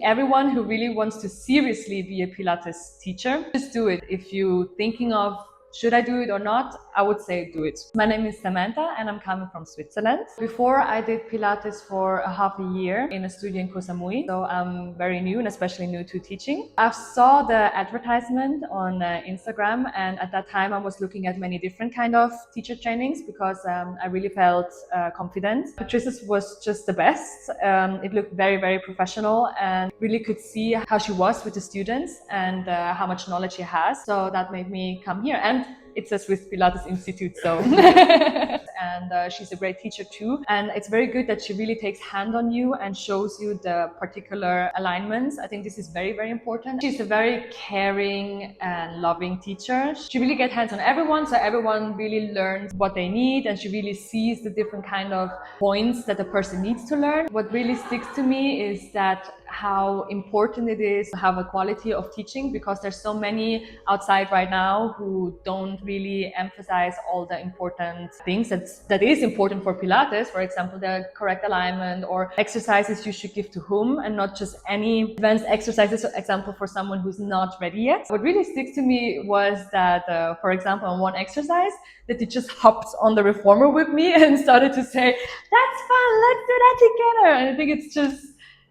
everyone who really wants to seriously be a Pilates teacher, just do it. If you're thinking of should I do it or not, I would say do it. My name is Samantha and I'm coming from Switzerland. Before I did Pilates for a half a year in a studio in Duchaussoy, so I'm very new and especially new to teaching. I saw the advertisement on Instagram, and at that time I was looking at many different kind of teacher trainings because I really felt confident. Patricia's was just the best. It looked very, very professional and really could see how she was with the students and how much knowledge she has. So that made me come here. And it's a Swiss Pilates Institute, so and she's a great teacher too. And it's very good that she really takes hand on you and shows you the particular alignments. I think this is very, very important. She's a very caring and loving teacher. She really gets hands on everyone, so everyone really learns what they need, and she really sees the different kind of points that a person needs to learn. What really sticks to me is that how important it is to have a quality of teaching, because there's so many outside right now who don't really emphasize all the important things that is important for Pilates. For example, the correct alignment or exercises you should give to whom, and not just any advanced exercises, for example, for someone who's not ready yet. What really sticks to me was that, for example, on one exercise, that he just hopped on the reformer with me and started to say, "That's fun, let's do that together." And I think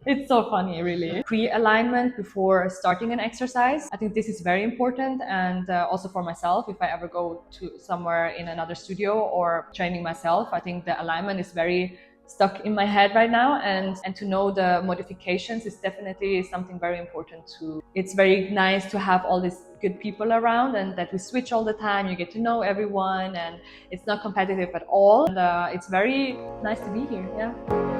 it's so funny, really. Pre-alignment before starting an exercise. I think this is very important, and also for myself, if I ever go to somewhere in another studio or training myself, I think the alignment is very stuck in my head right now, and to know the modifications is definitely something very important too. It's very nice to have all these good people around and that we switch all the time. You get to know everyone and it's not competitive at all. And it's very nice to be here, yeah.